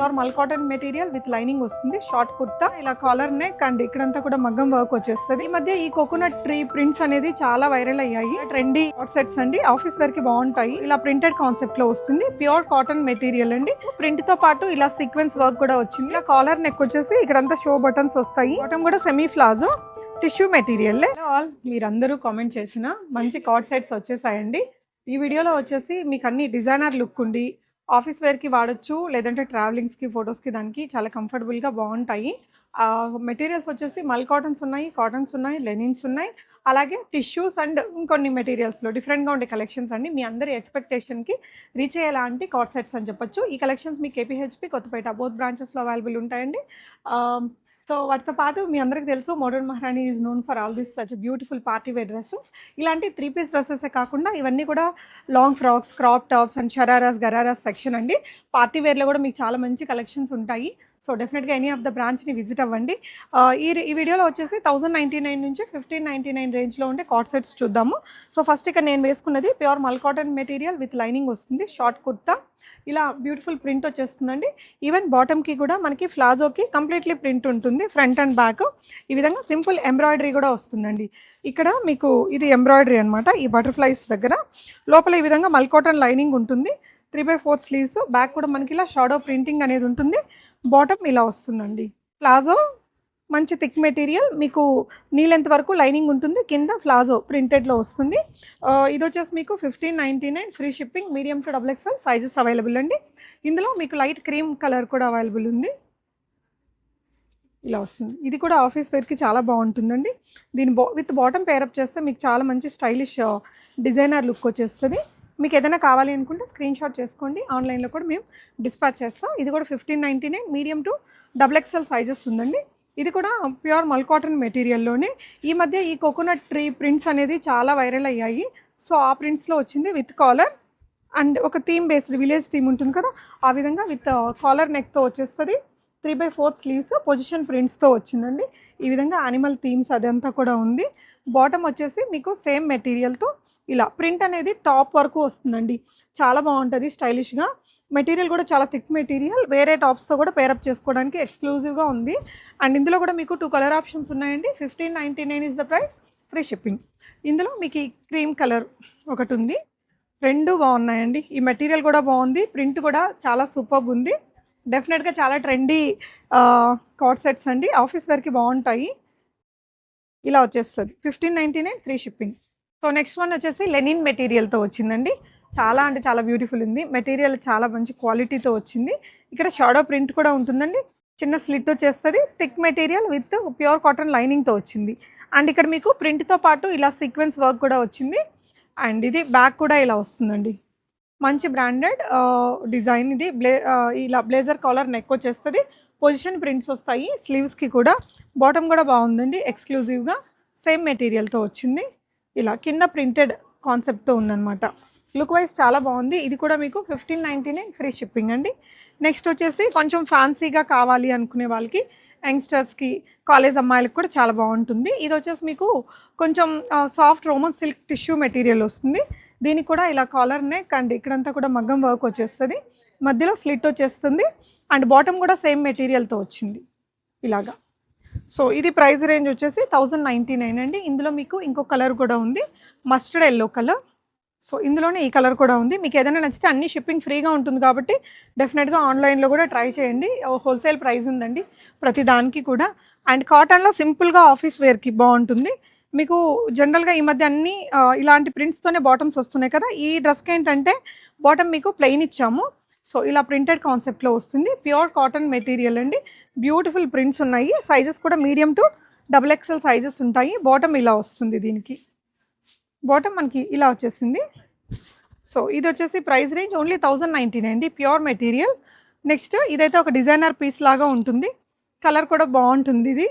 Pure మల్ cotton material with lining వస్తుంది. Short kurta, ఇలా కాలర్ నెక్ అండ్ ఇక్కడంతా కూడా మగ్గం వర్క్ వచ్చేస్తుంది. ఈ మధ్య ఈ కోకోనట్ ట్రీ ప్రింట్స్ అనేది చాలా వైరల్ అయ్యాయి. ట్రెండీ కాట్ సెట్స్ అండి, ఆఫీస్ వేర్ కి బాగుంటాయి. ఇలా ప్రింటెడ్ కాన్సెప్ట్ లో వస్తుంది. ప్యూర్ కాటన్ మెటీరియల్ అండి. ప్రింట్ తో పాటు ఇలా సీక్వెన్స్ వర్క్ కూడా వచ్చింది. ఇలా కాలర్ నెక్ వచ్చేసి ఇక్కడంతా షో బటన్స్ వస్తాయి. బాటమ్ కూడా semi palazzo tissue material. All మీరందరూ కామెంట్ చేసిన మంచి కాట్ సెట్స్ వచ్చేసాయండి. ఈ వీడియోలో వచ్చేసి మీకు అన్ని డిజైనర్ లుక్ ఉండి ఆఫీస్ వేర్కి వాడచ్చు, లేదంటే ట్రావెలింగ్స్కి, ఫొటోస్కి దానికి చాలా కంఫర్టబుల్గా బాగుంటాయి. మెటీరియల్స్ వచ్చేసి మల్ కాటన్స్ ఉన్నాయి, కాటన్స్ ఉన్నాయి, లెనిన్స్ ఉన్నాయి, అలాగే టిష్యూస్ అండ్ ఇంకొన్ని మెటీరియల్స్లో డిఫరెంట్గా ఉండే కలెక్షన్స్ అండి. మీ అందరి ఎక్స్పెక్టేషన్కి రీచ్ అయ్యేలాంటి కాట్ సెట్స్ అని చెప్పొచ్చు. ఈ కలెక్షన్స్ మీ కేపీహెచ్పి, కొత్తపేట బోత్ బ్రాంచెస్లో అవైలబుల్ ఉంటాయండి. సో వాటితో పాటు మీ అందరికీ తెలుసు modern Maharani is known for all this such beautiful party wear dresses. ఇలాంటి 3-piece డ్రెస్సెసే కాకుండా ఇవన్నీ కూడా long frocks, crop tops and shararas, ghararas section అండి. పార్టీ వేర్లో కూడా మీకు చాలా మంచి కలెక్షన్స్ ఉంటాయి. సో డెఫినెట్గా ఎనీ ఆఫ్ ద బ్రాంచ్ని విజిట్ అవ్వండి. ఈ వీడియోలో వచ్చేసి 1099 నుంచి 1599 రేంజ్లో ఉండే కాట్ సెట్స్ చూద్దాము. సో ఫస్ట్ ఇక్కడ నేను వేసుకున్నది ప్యూర్ మల్ కాటన్ మెటీరియల్ విత్ లైనింగ్ వస్తుంది. షార్ట్ కుర్తా, ఇలా బ్యూటిఫుల్ ప్రింట్ వచ్చేస్తుందండి. ఈవెన్ బాటమ్కి కూడా మనకి ఫ్లాజోకి కంప్లీట్లీ ప్రింట్ ఉంటుంది, ఫ్రంట్ అండ్ బ్యాక్. ఈ విధంగా సింపుల్ ఎంబ్రాయిడరీ కూడా వస్తుందండి. ఇక్కడ మీకు ఇది ఎంబ్రాయిడరీ అనమాట. ఈ బటర్ఫ్లైస్ దగ్గర లోపల ఈ విధంగా మల్ కాటన్ లైనింగ్ ఉంటుంది. 3/4 స్లీవ్స్, బ్యాక్ కూడా మనకి ఇలా షాడో ప్రింటింగ్ అనేది ఉంటుంది. బాటమ్ ఇలా వస్తుందండి. ప్లాజో మంచి థిక్ మెటీరియల్, మీకు నీ లెంత్ వరకు లైనింగ్ ఉంటుంది, కింద ప్లాజో ప్రింటెడ్లో వస్తుంది. ఇది వచ్చేసి మీకు 1599, free shipping, medium to XXL sizes available అండి. ఇందులో మీకు లైట్ క్రీమ్ కలర్ కూడా అవైలబుల్ ఉంది. ఇలా వస్తుంది. ఇది కూడా ఆఫీస్ వేర్కి చాలా బాగుంటుందండి. దీని విత్ బాటమ్ పేరప్ చేస్తే మీకు చాలా మంచి స్టైలిష్ డిజైనర్ లుక్ వచ్చేస్తుంది. మీకు ఏదైనా కావాలి అనుకుంటే స్క్రీన్ షాట్ చేసుకోండి, ఆన్లైన్లో కూడా మేము డిస్పాచ్ చేస్తాం. ఇది కూడా 1599, మీడియం టు XXL సైజెస్ ఉందండి. ఇది కూడా ప్యూర్ మల్ కాటన్ మెటీరియల్లోనే. ఈ మధ్య ఈ కోకోనట్ ట్రీ ప్రింట్స్ అనేది చాలా వైరల్ అయ్యాయి. సో ఆ ప్రింట్స్లో వచ్చింది విత్ కాలర్ అండ్ ఒక థీమ్ బేస్డ్ విలేజ్ థీమ్ ఉంటుంది కదా, ఆ విధంగా విత్ కాలర్ నెక్తో వచ్చేస్తుంది. 3/4 స్లీవ్స్ పొజిషన్ ప్రింట్స్తో వచ్చిందండి. ఈ విధంగా యానిమల్ థీమ్స్ అదంతా కూడా ఉంది. బాటమ్ వచ్చేసి మీకు సేమ్ మెటీరియల్తో ఇలా ప్రింట్ అనేది టాప్ వరకు వస్తుందండి. చాలా బాగుంటుంది స్టైలిష్గా. మెటీరియల్ కూడా చాలా థిక్ మెటీరియల్, వేరే టాప్స్తో కూడా పేరప్ చేసుకోవడానికి ఎక్స్క్లూజివ్గా ఉంది. అండ్ ఇందులో కూడా మీకు 2 కలర్ ఆప్షన్స్ ఉన్నాయండి. 1599 is the price, free shipping. ఇందులో మీకు ఈ క్రీమ్ కలర్ ఒకటి ఉంది. రెండు బాగున్నాయండి. ఈ మెటీరియల్ కూడా బాగుంది, ప్రింట్ కూడా చాలా సూపర్బ్ ఉంది. డెఫినెట్గా చాలా ట్రెండీ కాట్ సెట్స్ అండి, ఆఫీస్ వేర్కి బాగుంటాయి. ఇలా వచ్చేస్తుంది 1599, free shipping. So next one వచ్చేసి లెనిన్ మెటీరియల్తో వచ్చిందండి. చాలా అంటే చాలా బ్యూటిఫుల్ ఉంది. మెటీరియల్ చాలా మంచి క్వాలిటీతో వచ్చింది. ఇక్కడ షాడో ప్రింట్ కూడా ఉంటుందండి. చిన్న స్లిట్ వచ్చేస్తుంది. Thick material with pure cotton లైనింగ్తో వచ్చింది. అండ్ ఇక్కడ మీకు ప్రింట్తో పాటు ఇలా సీక్వెన్స్ వర్క్ కూడా వచ్చింది. అండ్ ఇది బ్యాక్ కూడా ఇలా వస్తుందండి. మంచి బ్రాండెడ్ డిజైన్ ఇది. ఇలా బ్లేజర్ కాలర్ నెక్ వచ్చేస్తుంది. పొజిషన్ ప్రింట్స్ వస్తాయి స్లీవ్స్కి కూడా. బాటమ్ కూడా బాగుందండి, ఎక్స్క్లూజివ్గా సేమ్ మెటీరియల్తో వచ్చింది. ఇలా కింద ప్రింటెడ్ కాన్సెప్ట్తో ఉందన్నమాట. లుక్ వైజ్ చాలా బాగుంది. ఇది కూడా మీకు 1599, ఫ్రీ షిప్పింగ్ అండి. నెక్స్ట్ వచ్చేసి కొంచెం ఫ్యాన్సీగా కావాలి అనుకునే వాళ్ళకి, యంగ్స్టర్స్కి, కాలేజ్ అమ్మాయిలకు కూడా చాలా బాగుంటుంది. ఇది వచ్చేసి మీకు కొంచెం soft Roman silk tissue material వస్తుంది. దీనికి కూడా ఇలా కాలర్ నెక్ అండ్ ఇక్కడంతా కూడా మగ్గం వర్క్ వచ్చేస్తుంది. మధ్యలో స్లిట్ వచ్చేస్తుంది. అండ్ బాటమ్ కూడా సేమ్ మెటీరియల్తో వచ్చింది ఇలాగా. సో ఇది ప్రైస్ రేంజ్ వచ్చేసి 1099 అండి. ఇందులో మీకు ఇంకో కలర్ కూడా ఉంది, మస్టర్డ్ ఎల్లో కలర్. సో ఇందులోనే ఈ కలర్ కూడా ఉంది. మీకు ఏదైనా నచ్చితే అన్ని షిప్పింగ్ ఫ్రీగా ఉంటుంది కాబట్టి డెఫినెట్గా ఆన్లైన్లో కూడా ట్రై చేయండి. హోల్సేల్ ప్రైస్ ఉందండి ప్రతి దానికి కూడా. అండ్ కాటన్లో సింపుల్గా ఆఫీస్ వేర్కి బాగుంటుంది. మీకు జనరల్గా ఈ మధ్య అన్నీ ఇలాంటి ప్రింట్స్తోనే బాటమ్స్ వస్తున్నాయి కదా. ఈ డ్రెస్కి ఏంటంటే బాటమ్ మీకు ప్లెయిన్ ఇచ్చాము. సో ఇలా ప్రింటెడ్ కాన్సెప్ట్లో వస్తుంది. ప్యూర్ కాటన్ మెటీరియల్ అండి. బ్యూటిఫుల్ ప్రింట్స్ ఉన్నాయి. సైజెస్ కూడా మీడియం టు XXL సైజెస్ ఉంటాయి. బాటమ్ ఇలా వస్తుంది. దీనికి బాటమ్ మనకి ఇలా వచ్చేసింది. సో ఇది వచ్చేసి ప్రైస్ రేంజ్ ఓన్లీ 1099 అండి, ప్యూర్ మెటీరియల్. నెక్స్ట్ ఇదైతే ఒక డిజైనర్ పీస్ లాగా ఉంటుంది. కలర్ కూడా బాగుంటుంది. ఇది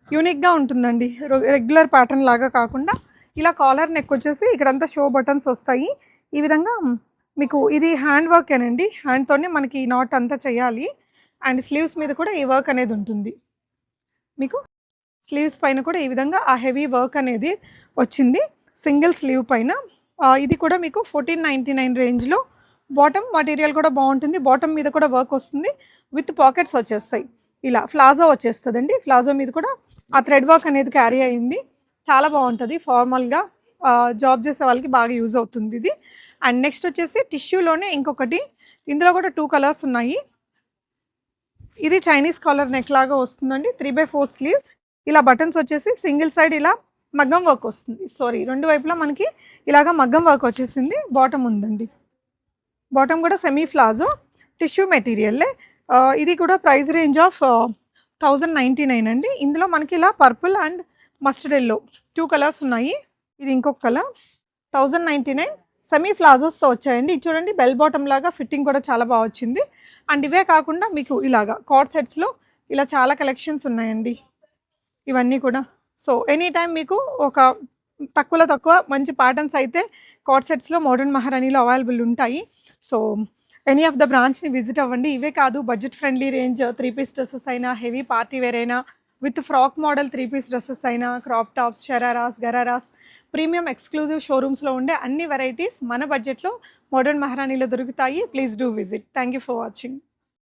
యూనిక్గా ఉంటుందండి, రెగ్యులర్ ప్యాటర్న్ లాగా కాకుండా ఇలా కాలర్ నెక్ వచ్చేసి ఇక్కడంతా షో బటన్స్ వస్తాయి. ఈ విధంగా మీకు ఇది హ్యాండ్ వర్క్ అనండి, హ్యాండ్తోనే మనకి ఈ నాట్ అంతా చేయాలి. అండ్ స్లీవ్స్ మీద కూడా ఈ వర్క్ అనేది ఉంటుంది. మీకు స్లీవ్స్ పైన కూడా ఈ విధంగా ఆ హెవీ వర్క్ అనేది వచ్చింది సింగిల్ స్లీవ్ పైన. ఇది కూడా మీకు 1499 రేంజ్లో బాటమ్ మెటీరియల్ కూడా బాగుంటుంది, బాటమ్ మీద కూడా వర్క్ వస్తుంది, విత్ పాకెట్స్ వచ్చేస్తాయి. ఇలా ప్లాజో వచ్చేస్తుందండి, ప్లాజో మీద కూడా ఆ థ్రెడ్ వర్క్ అనేది క్యారీ అయ్యింది. చాలా బాగుంటుంది ఫార్మల్గా, జాబ్ చేసే వాళ్ళకి బాగా యూజ్ అవుతుంది ఇది. అండ్ నెక్స్ట్ వచ్చేసి టిష్యూలోనే ఇంకొకటి, ఇందులో కూడా 2 కలర్స్ ఉన్నాయి. ఇది చైనీస్ కాలర్ నెక్ లాగా వస్తుందండి, 3/4 స్లీవ్స్. ఇలా బటన్స్ వచ్చేసి సింగిల్ సైడ్ ఇలా మగ్గం వర్క్ వస్తుంది, సారీ 2 వైపులా మనకి ఇలాగా మగ్గం వర్క్ వచ్చేసింది. బాటమ్ ఉందండి, బాటమ్ కూడా సెమీ ప్లాజో టిష్యూ మెటీరియల్లే. ఇది కూడా ప్రైస్ రేంజ్ ఆఫ్ 1099 అండి. ఇందులో మనకి ఇలా purple and mustard yellow 2 colours ఉన్నాయి. ఇది ఇంకొక కలర్, 1099. సెమీ ప్లాజోస్తో వచ్చాయండి. ఇది చూడండి, బెల్ బాటమ్ లాగా ఫిట్టింగ్ కూడా చాలా బాగా వచ్చింది. అండ్ ఇవే కాకుండా మీకు ఇలాగా కార్డ్ సెట్స్లో ఇలా చాలా కలెక్షన్స్ ఉన్నాయండి ఇవన్నీ కూడా. సో ఎనీ టైం మీకు ఒక తక్కువ మంచి ప్యాటర్న్స్ అయితే కార్డ్ సెట్స్లో మోడర్న్ మహారాణిలో అవైలబుల్ ఉంటాయి. సో ఎనీ ఆఫ్ ద బ్రాంచ్ని విజిట్ అవ్వండి. ఇవే కాదు, budget friendly range 3 piece dresses అయినా, హెవీ పార్టీ వేర్ అయినా, with frock model 3 piece dresses అయినా, crop tops, shararas, ghararas, premium exclusive షోరూమ్స్లో ఉండే అన్ని వెరైటీస్ మన బడ్జెట్లో మోడర్న్ మహారాణిలో దొరుకుతాయి. Please do visit. Thank you for watching.